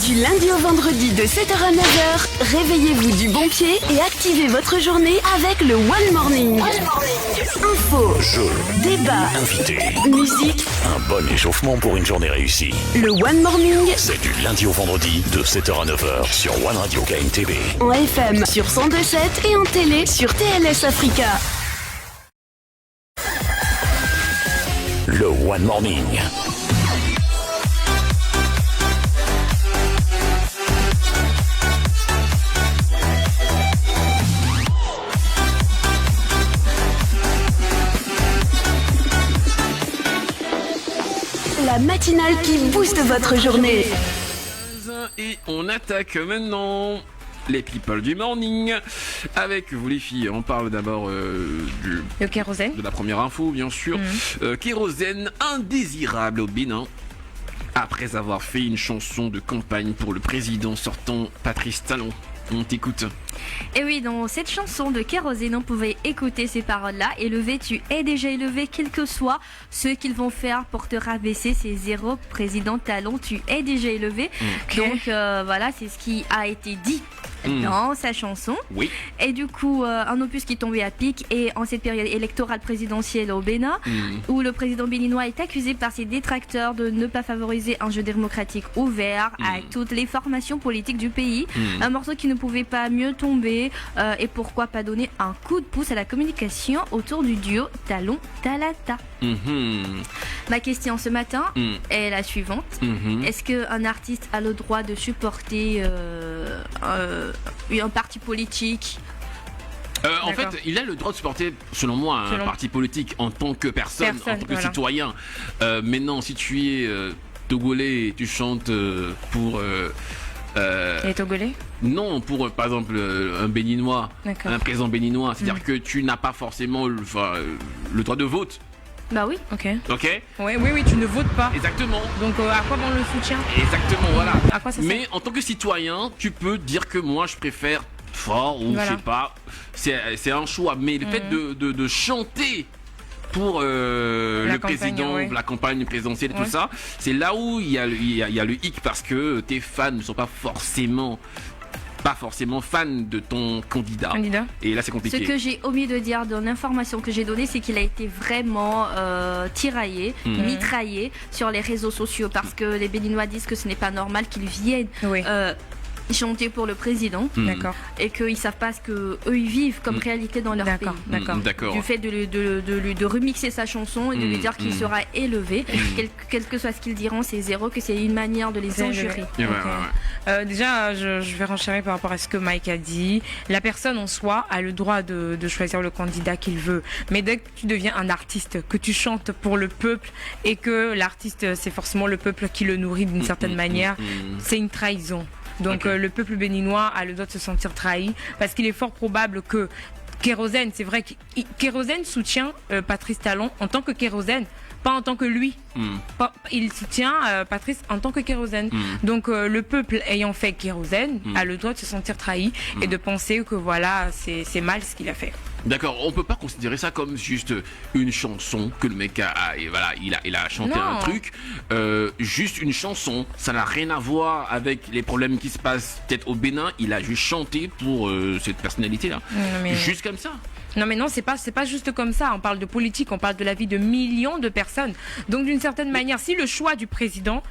Du lundi au vendredi de 7h à 9h, réveillez-vous du bon pied et activez votre journée avec le One Morning. Info, Jeux, débat, invités, musique. un bon échauffement pour une journée réussie. Le One Morning C'est du lundi au vendredi de 7h à 9h sur One Radio KMTV. en FM sur 102.7 et en télé sur TLS Africa. Le One Morning. La matinale qui booste votre journée. Et on attaque maintenant les people du morning. Avec vous les filles, on parle d'abord Le kérosène. de la première info bien sûr. Kérosène indésirable au Bénin. Après avoir fait une chanson de campagne pour le président sortant Patrice Talon. On t'écoute. Et oui, dans cette chanson de Kérosène, on pouvait écouter ces paroles-là. Élevé, tu es déjà élevé, quel que soit ce qu'ils vont faire pour te rabaisser. C'est zéro, président Talon, tu es déjà élevé. Donc voilà, c'est ce qui a été dit dans sa chanson. Oui. Et du coup, un opus qui tombait à pic et en cette période électorale présidentielle au Bénin, où le président béninois est accusé par ses détracteurs de ne pas favoriser un jeu démocratique ouvert à toutes les formations politiques du pays. Un morceau qui ne pouvait pas mieux tomber et pourquoi pas donner un coup de pouce à la communication autour du duo Talon-Talata. Ma question ce matin est la suivante. Est-ce qu'un artiste a le droit de supporter un parti politique? En fait, il a le droit de supporter, selon moi, un parti politique en tant que personne, en tant que citoyen. Maintenant, si tu es togolais et tu chantes pour... Les Togolais? Non, pour par exemple un béninois, D'accord. un président béninois, c'est-à-dire que tu n'as pas forcément le droit de vote. Bah oui. Ok. Ok? Oui, tu ne votes pas. Exactement. Donc à quoi bon le soutien? Exactement, voilà. À quoi ça sert? Mais en tant que citoyen, tu peux dire que moi je préfère fort ou Voilà. je sais pas. C'est un choix. Mais le fait de chanter pour le campagne, président, ouais. la campagne présidentielle et tout Ouais. ça, c'est là où il y a le hic parce que tes fans ne sont pas forcément fans de ton candidat. Et là c'est Ce compliqué. que j'ai omis de dire dans l'information que j'ai donnée, c'est qu'il a été vraiment tiraillé, mitraillé sur les réseaux sociaux parce que les Béninois disent que ce n'est pas normal qu'ils viennent Oui. chanter pour le président D'accord. et qu'ils savent pas ce que eux ils vivent comme réalité dans leur pays. D'accord. Du fait de remixer sa chanson et de lui dire qu'il sera élevé, quel que soit ce qu'ils diront, c'est zéro, que c'est une manière de les injurer. Ouais, ouais. Déjà, je vais renchérir par rapport à ce que Mike a dit. La personne en soi a le droit de choisir le candidat qu'il veut. Mais dès que tu deviens un artiste, que tu chantes pour le peuple et que l'artiste, c'est forcément le peuple qui le nourrit d'une certaine manière, c'est une trahison. Donc le peuple béninois a le droit de se sentir trahi parce qu'il est fort probable que Kérosène, c'est vrai que Kérosène soutient Patrice Talon en tant que Kérosène, pas en tant que lui. Il soutient Patrice en tant que Kérosène. Donc le peuple ayant fait Kérosène a le droit de se sentir trahi et de penser que voilà, c'est mal ce qu'il a fait. D'accord, on peut pas considérer ça comme juste une chanson que le mec il a chanté Non. un truc, juste une chanson, ça n'a rien à voir avec les problèmes qui se passent peut-être au Bénin, il a juste chanté pour cette personnalité là, juste comme ça. Non mais non, c'est pas juste comme ça. On parle de politique, on parle de la vie de millions de personnes. Donc d'une certaine manière, si le choix du président,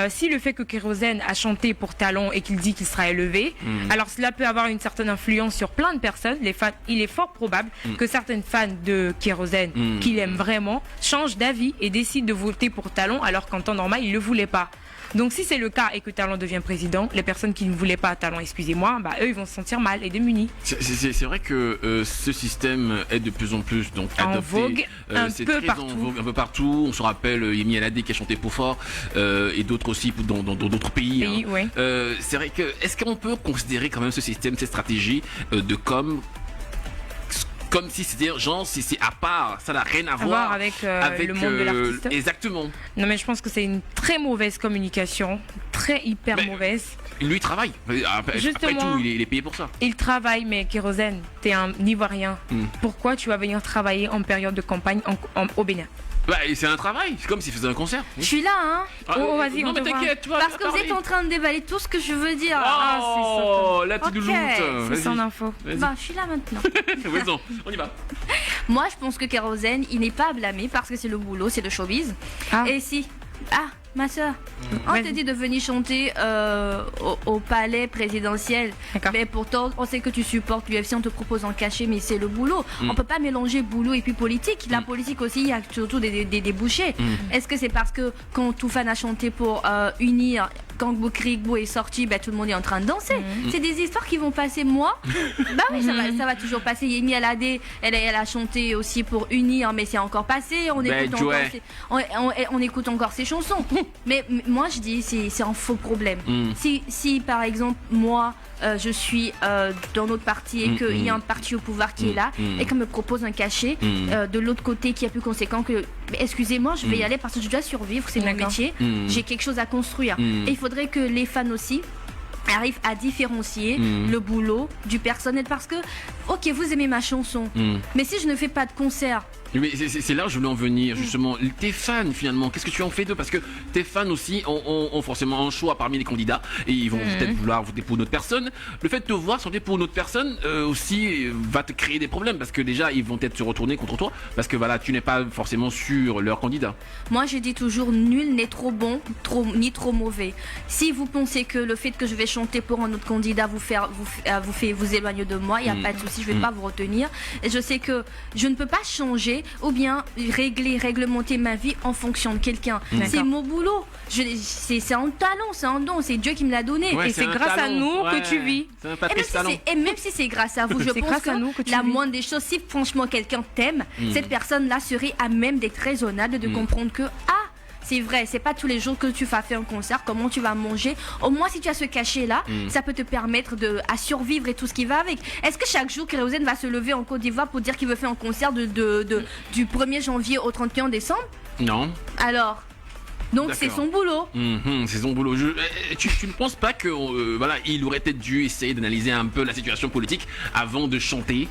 si le fait que Kérosène a chanté pour Talon et qu'il dit qu'il sera élevé, alors cela peut avoir une certaine influence sur plein de personnes. Les fans, il est fort probable que certaines fans de Kérosène, qu'il aime vraiment, changent d'avis et décident de voter pour Talon alors qu'en temps normal, ils le voulaient pas. Donc si c'est le cas et que Talon devient président, les personnes qui ne voulaient pas Talon, excusez-moi, eux ils vont se sentir mal et démunis. C'est vrai que ce système est de plus en plus donc En adopté. vogue un C'est peu très partout. en vogue un peu partout. On se rappelle Yemi Alade qui a chanté pour fort et d'autres aussi dans d'autres pays. Oui. C'est vrai que est-ce qu'on peut considérer quand même ce système, cette stratégie de comme si c'était genre c'est à part, ça n'a rien à voir avec le monde de l'artiste. Exactement. Non mais je pense que c'est une très mauvaise communication, très hyper mauvaise. Lui il travaille. Après Justement. tout, il est payé pour ça. Il travaille, mais Kérosène, t'es un Ivoirien. Pourquoi tu vas venir travailler en période de campagne au Bénin? Bah, c'est un travail, c'est comme s'il faisait un concert. Je suis là, hein. Vas-y, non, mais t'inquiète, tu vois. Parce que vous êtes en train de déballer tout ce que je veux dire. Oh, la petite louloute. C'est son info. Bah, je suis là maintenant. Vas-y, on y va. Moi, je pense que Kérosène, il n'est pas à blâmer parce que c'est le boulot, c'est le showbiz. Et si. Ma soeur, on t'a dit de venir chanter au palais présidentiel. Mais pourtant, on sait que tu supportes l'UFC, on te propose en cachet, mais c'est le boulot. On peut pas mélanger boulot et puis politique. La politique aussi, il y a surtout des débouchés. Est-ce que c'est parce que quand Toufan a chanté pour unir, quand Bokrigbo est sorti, tout le monde est en train de danser. C'est des histoires qui vont passer moi. Bah oui, ça va toujours passer. Yemi Alade, elle a chanté aussi pour unir, mais c'est encore passé. On écoute encore ses chansons. Mais moi je dis c'est un faux problème. Si par exemple moi je suis dans notre parti et qu'il y a un parti au pouvoir qui est là et qu'on me propose un cachet de l'autre côté qui est plus conséquent que excusez-moi, je vais y aller parce que je dois survivre, c'est mon métier, j'ai quelque chose à construire. Et il faudrait que les fans aussi arrivent à différencier le boulot du personnel parce que ok, vous aimez ma chanson, mais si je ne fais pas de concert. Mais c'est là où je voulais en venir, justement. Tes fans, finalement, qu'est-ce que tu en fais d'eux? Parce que tes fans aussi ont forcément un choix parmi les candidats et ils vont peut-être vouloir voter pour une autre personne. Le fait de te voir voter pour une autre personne aussi va te créer des problèmes parce que déjà, ils vont peut-être se retourner contre toi parce que voilà, tu n'es pas forcément sur leur candidat. Moi, je dis toujours, nul n'est trop bon ni trop mauvais. Si vous pensez que le fait que je vais chanter pour un autre candidat vous éloigne de moi, il n'y a pas de souci, je ne vais pas vous retenir. Et je sais que je ne peux pas changer ou bien réglementer ma vie en fonction de quelqu'un. C'est mon boulot. C'est un talent, c'est un don, c'est Dieu qui me l'a donné. Et c'est grâce à nous que tu vis. Et même si c'est grâce à vous, je pense que la moindre des choses, si franchement quelqu'un t'aime, cette personne-là serait à même d'être raisonnable, de comprendre que c'est vrai, c'est pas tous les jours que tu vas faire un concert, comment tu vas manger. Au moins, si tu as ce cachet-là, ça peut te permettre à survivre et tout ce qui va avec. Est-ce que chaque jour, Kérosène va se lever en Côte d'Ivoire pour dire qu'il veut faire un concert du 1er janvier au 31 décembre? Non. Alors donc c'est son boulot. C'est son boulot. Tu ne penses pas que il aurait peut-être dû essayer d'analyser un peu la situation politique avant de chanter?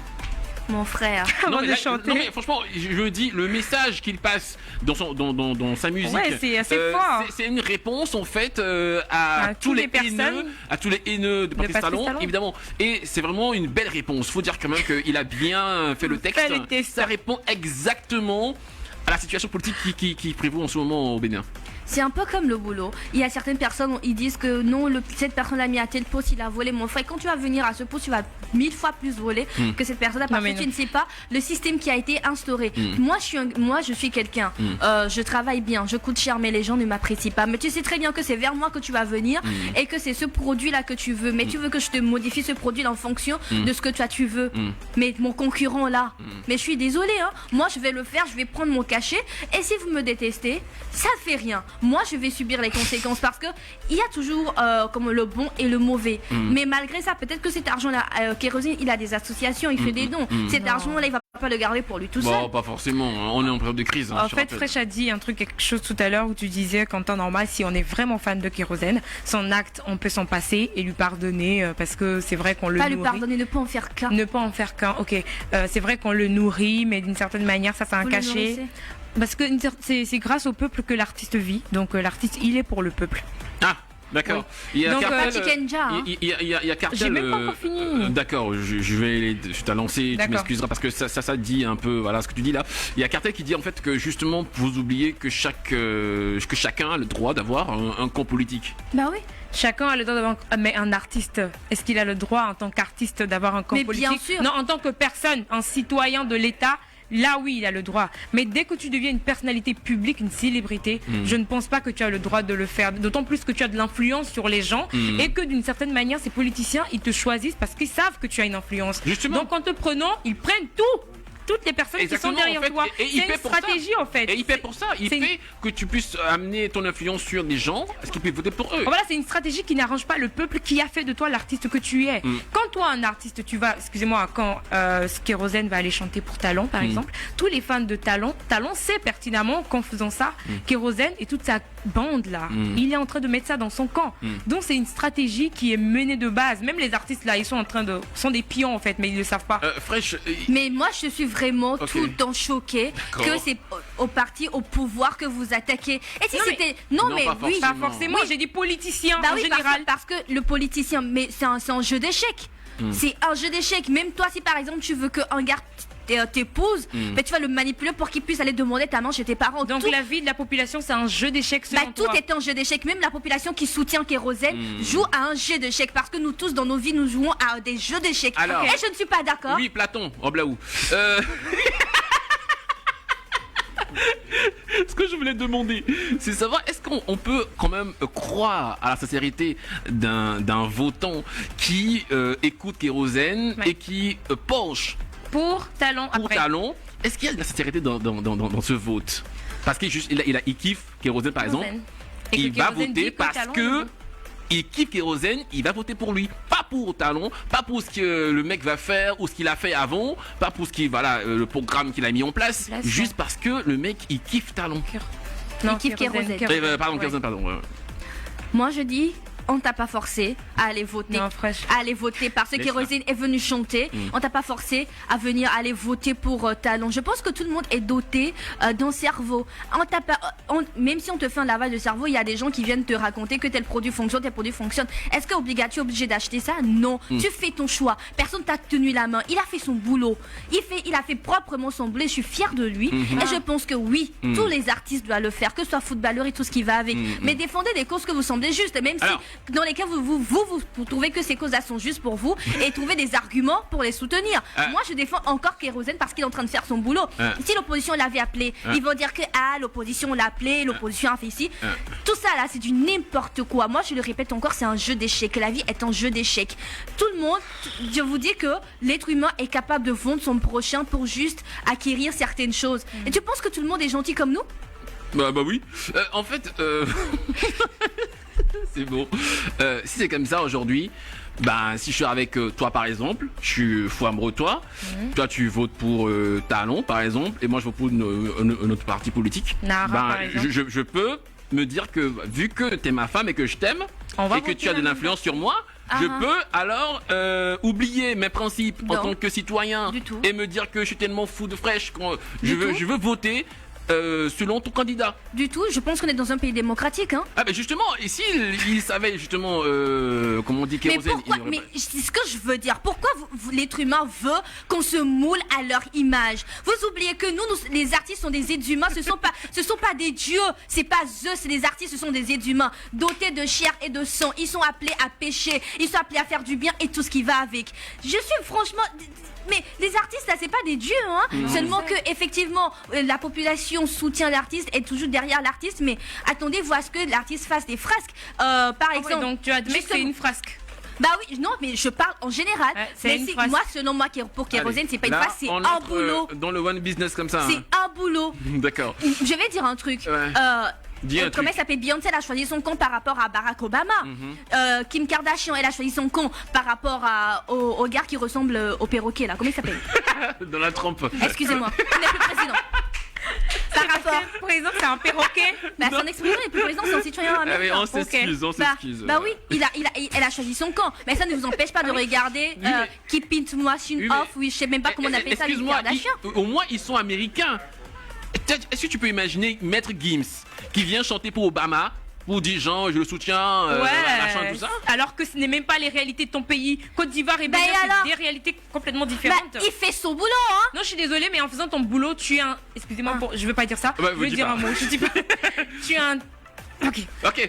Mon frère. Avant de chanter. Non mais franchement, je dis le message qu'il passe dans sa musique. Ouais, c'est assez fort. C'est une réponse en fait à tous les haineux de Patrice Talon, évidemment. Et c'est vraiment une belle réponse. Faut dire quand même qu'il a bien fait le texte. Ça répond exactement à la situation politique qui prévaut en ce moment au Bénin. C'est un peu comme le boulot. Il y a certaines personnes, ils disent que non, cette personne l'a mis à tel poste, il a volé. Mon frère, quand tu vas venir à ce poste, tu vas 1000 fois plus voler que cette personne parce que tu ne sais pas le système qui a été instauré. Moi, je suis quelqu'un, je travaille bien, je coûte cher, mais les gens ne m'apprécient pas. Mais tu sais très bien que c'est vers moi que tu vas venir et que c'est ce produit-là que tu veux. Mais tu veux que je te modifie ce produit en fonction de ce que toi tu veux. Mais mon concurrent là, mais je suis désolée, hein. Moi, je vais le faire, je vais prendre mon cachet. Et si vous me détestez, ça fait rien. Moi, je vais subir les conséquences parce que il y a toujours comme le bon et le mauvais. Mais malgré ça, peut-être que cet argent-là, Kérosène, il a des associations, il fait des dons. Cet argent-là, il va pas le garder pour lui tout seul. Bon, pas forcément. On est en période de crise. En fait, Fresh a dit quelque chose tout à l'heure où tu disais qu'en temps normal, si on est vraiment fan de Kérosène, son acte, on peut s'en passer et lui pardonner parce que c'est vrai qu'on le nourrit. Pas lui pardonner, ne pas en faire qu'un. Ne pas en faire qu'un. Ok. C'est vrai qu'on le nourrit, mais d'une certaine manière, ça c'est un cachet. Parce que c'est grâce au peuple que l'artiste vit. Donc l'artiste, il est pour le peuple. Ah, d'accord. Oui. Il y a donc Cartel. Il y a Cartel. J'ai même pas encore fini. D'accord, je t'ai lancé, tu m'excuseras parce que ça dit un peu voilà ce que tu dis là. Il y a Cartel qui dit en fait que justement vous oubliez que chacun a le droit d'avoir un camp politique. Bah oui. Chacun a le droit d'avoir mais un artiste, est-ce qu'il a le droit en tant qu'artiste d'avoir un camp politique? Bien sûr. Non, en tant que personne, un citoyen de l'État. Là, oui, il a le droit. Mais dès que tu deviens une personnalité publique, une célébrité, je ne pense pas que tu as le droit de le faire. D'autant plus que tu as de l'influence sur les gens et que d'une certaine manière, ces politiciens, ils te choisissent parce qu'ils savent que tu as une influence. Justement. Donc, en te prenant, ils prennent toutes les personnes qui sont derrière toi. C'est une stratégie en fait. Et il paie pour ça. Il fait que tu puisses amener ton influence sur des gens parce qu'ils peuvent voter pour eux. Voilà, c'est une stratégie qui n'arrange pas le peuple qui a fait de toi l'artiste que tu es. Quand toi, un artiste, tu vas, quand Kérosène va aller chanter pour Talon, par exemple, tous les fans de Talon sait pertinemment qu'en faisant ça, Kérosène et toute sa bande là, il est en train de mettre ça dans son camp. Donc c'est une stratégie qui est menée de base. Même les artistes là, ils sont sont des pions en fait, mais ils ne le savent pas. Fresh. Mais moi, je suis vraiment tout le temps choquée que c'est au parti, au pouvoir que vous attaquez. Et si c'était... Non, mais oui. Pas forcément, j'ai dit politicien en général. Parce que le politicien, mais c'est un jeu d'échecs. C'est un jeu d'échecs. Même toi, si par exemple tu veux qu'un gars t'épouse, mais tu vas le manipuler pour qu'il puisse aller demander ta main chez tes parents. Donc la vie de la population, c'est un jeu d'échecs selon toi. Tout est un jeu d'échecs. Même la population qui soutient Kérosène joue à un jeu d'échecs parce que nous tous dans nos vies nous jouons à des jeux d'échecs. Alors, et je ne suis pas d'accord. Oui, Platon, Oblaou. Ce que je voulais demander, c'est savoir est-ce qu'on peut quand même croire à la sincérité d'un votant qui écoute Kérosène et qui penche pour Talon après. Talon. Est-ce qu'il y a de la sincérité dans ce vote? Parce qu'il il kiffe Kérosène par exemple. Et il va voter parce que il kiffe Kérosène, il va voter pour lui, pas pour Talon, pas pour ce que le mec va faire ou ce qu'il a fait avant, pas pour le programme qu'il a mis en place, juste parce que le mec il kiffe Talon. Non, il kiffe Kérosène. Pardon. Moi je dis, on t'a pas forcé à aller voter. Non, Fresh. À aller voter parce que Kérosène est venu chanter. On t'a pas forcé à venir aller voter pour Talon. Je pense que tout le monde est doté d'un cerveau. Même si on te fait un lavage de cerveau, il y a des gens qui viennent te raconter que tel produit fonctionne. Est-ce que tu es obligé d'acheter ça? Non. Tu fais ton choix. Personne t'a tenu la main. Il a fait son boulot. Il a fait proprement son boulot. Je suis fière de lui. Et je pense que oui, tous les artistes doivent le faire, que ce soit footballeur et tout ce qui va avec. Mais défendez des causes que vous semblez justes, même si dans lesquels vous trouvez que ces causes-là sont justes pour vous et trouvez des arguments pour les soutenir. Moi, je défends encore Kérosène parce qu'il est en train de faire son boulot. Si l'opposition l'avait appelé, ils vont dire que l'opposition l'a appelé, l'opposition a fait ici. Tout ça là, c'est du n'importe quoi. Moi, je le répète encore, c'est un jeu d'échecs. La vie est un jeu d'échecs. Tout le monde, je vous dis que l'être humain est capable de vendre son prochain pour juste acquérir certaines choses. Et tu penses que tout le monde est gentil comme nous? Bah oui. En fait, c'est bon. Si c'est comme ça aujourd'hui, si je suis avec toi par exemple, je suis fou amoureux de toi, toi tu votes pour Talon par exemple, et moi je vote pour une autre parti politique. Je peux me dire que vu que t'es ma femme et que je t'aime et que tu as de l'influence sur moi, je peux alors oublier mes principes en tant que citoyen et me dire que je suis tellement fou de fraîche quand je veux voter selon ton candidat. Du tout, je pense qu'on est dans un pays démocratique. Justement, ici, il savait justement comment on dit Kérosène. Mais pourquoi, c'est ce que je veux dire. Pourquoi l'être humain veut qu'on se moule à leur image? Vous oubliez que nous, les artistes sont des êtres humains. Ce sont pas des dieux. C'est pas eux, c'est des artistes. Ce sont des êtres humains dotés de chair et de sang. Ils sont appelés à pécher. Ils sont appelés à faire du bien et tout ce qui va avec. Je suis franchement. Mais les artistes, là, c'est pas des dieux, Seulement que, effectivement, la population soutient l'artiste, est toujours derrière l'artiste, mais attendez-vous à ce que l'artiste fasse des frasques. Par exemple. Donc, tu admets que c'est une frasque. Oui, non, mais je parle en général. Moi, selon moi, pour Kérosène, c'est pas une frasque, c'est un boulot. Dans le one business comme ça. C'est un boulot. D'accord. Je vais dire un truc. Comment elle s'appelle? Beyoncé, elle a choisi son camp par rapport à Barack Obama. Kim Kardashian, elle a choisi son camp par rapport au gars qui ressemble au perroquet là. Comment il s'appelle? Donald Trump. Excusez-moi, il n'est plus président. Par rapport. Le président, c'est un perroquet. Son ex-président n'est plus président, c'est un citoyen américain. On s'excuse, on s'excuse. Elle a choisi son camp. Mais ça ne vous empêche pas de regarder Keep It Machine Off. Oui, je sais même pas comment on appelle ça. Excuse-moi, au moins ils sont américains. Est-ce que tu peux imaginer Maître Gims qui vient chanter pour Obama, pour dire genre je le soutiens, machin, tout ça? Alors que ce n'est même pas les réalités de ton pays. Côte d'Ivoire et Bénin, c'est des réalités complètement différentes. Il fait son boulot, Non, je suis désolée, mais en faisant ton boulot, tu es un. Excusez-moi, je veux pas dire ça. Je veux dire un mot. Je dis pas. Tu es un. Ok.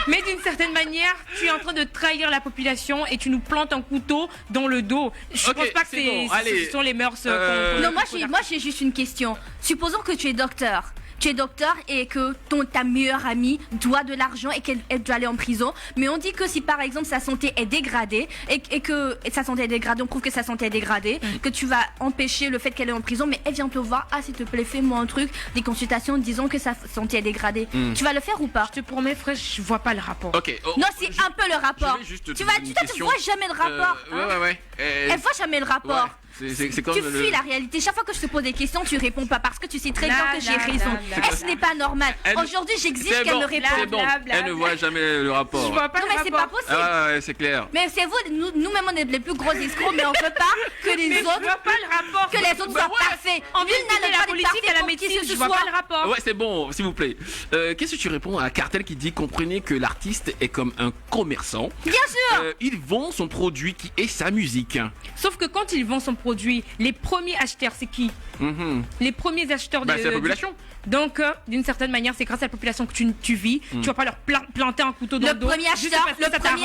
Mais d'une certaine manière, tu es en train de trahir la population et tu nous plantes un couteau dans le dos. Je pense pas que ce sont les mœurs. Non, moi j'ai juste une question. Supposons que tu es docteur. Tu es docteur et que ta meilleure amie doit de l'argent et qu'elle doit aller en prison. Mais on dit que si par exemple sa santé est dégradée et que sa santé est dégradée, on prouve que sa santé est dégradée, que tu vas empêcher le fait qu'elle est en prison, mais elle vient te voir, s'il te plaît, fais-moi un truc, des consultations disant que sa santé est dégradée. Tu vas le faire ou pas? Je te promets, frère, je vois pas le rapport. Non, c'est un peu le rapport. Tu vois jamais le rapport. Ouais. Elle voit jamais le rapport. C'est comme Tu fuis la réalité. Chaque fois que je te pose des questions, tu réponds pas parce que tu sais très bien que j'ai raison. Et ce n'est pas normal. Aujourd'hui, j'exige qu'elle me réponde. C'est bon, elle ne voit jamais le rapport. Je vois pas Non, le mais c'est pas rapport. possible. Ah ouais, c'est clair. Mais c'est vous, nous-mêmes, on est les plus gros escrocs, mais on veut pas que les Mais je autres, vois pas le rapport. que les autres soient parfaits. On vient Nul n'a de le droit la d'être politique parfait à la pour qui médecine, que ce je vois soit. pas le rapport. Ouais, c'est bon, s'il vous plaît. Qu'est-ce que tu réponds à Cartel qui dit comprenez que l'artiste est comme un commerçant. Bien sûr. Il vend son produit qui est sa musique. Sauf que quand il vend son produit, les premiers acheteurs, c'est qui? Mhm. Les premiers acheteurs Bah, c'est la population. Donc, d'une certaine manière, c'est grâce à la population que tu vis. Tu vas pas leur planter un couteau dans le Le dos. premier juste acheteur, parce que ça t'arrange.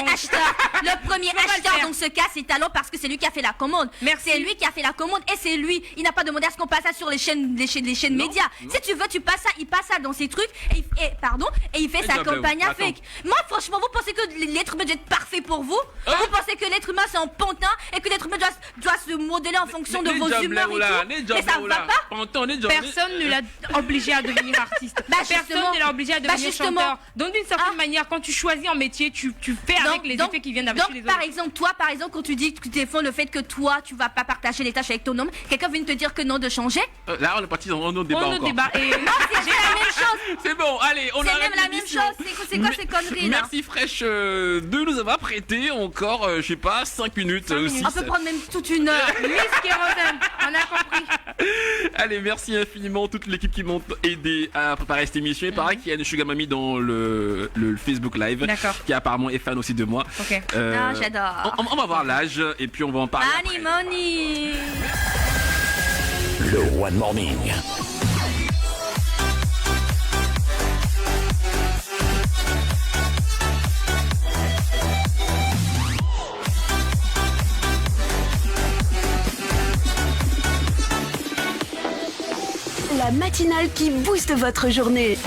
le premier pas le acheteur faire. dans ce cas, c'est Talon parce que c'est lui qui a fait la commande. Merci. C'est lui qui a fait la commande et c'est lui. Il n'a pas demandé à ce qu'on passe ça sur les chaînes médias. Si tu veux, tu passes ça, il passe ça dans ses trucs et il fait sa Diable, campagne attends. avec. Moi, franchement, vous pensez que l'être humain doit être parfait pour vous? Vous pensez que l'être humain c'est un pantin et que l'être humain doit se modeler en fonction de vos humeurs et tout? Mais ça va pas. Personne ne l'a obligé à devenir artiste. Bah, Personne justement. ne l'a obligé à Bah, devenir justement. chanteur. Donc d'une certaine Ah. manière, quand tu choisis un métier, tu fais avec les effets qui viennent avec les donc, autres. par exemple, quand tu dis que tu défends le fait que toi, tu vas pas partager les tâches avec ton homme, quelqu'un vient te dire que non, de changer. Là, on est parti dans un autre débat On ne encore. débat. Et C'est la même chose. C'est bon, allez, on C'est arrête même la même l'émission. chose. C'est quoi ces conneries là? Merci Fresh de nous avoir prêté encore, je sais pas, 5 minutes. 5 minutes. On peut prendre même toute une heure. Miss Kérosène, on a compris. Allez, merci infiniment toute l'équipe qui m'ont aidé à préparer cette émission. Et pareil qu'il y a une Sugar Mami dans le Facebook Live. D'accord. Qui apparemment est fan aussi de moi. Ok. Ah, j'adore. On va voir l'âge et puis on va en parler. Money, après. money. Le One Morning. La matinale qui booste votre journée.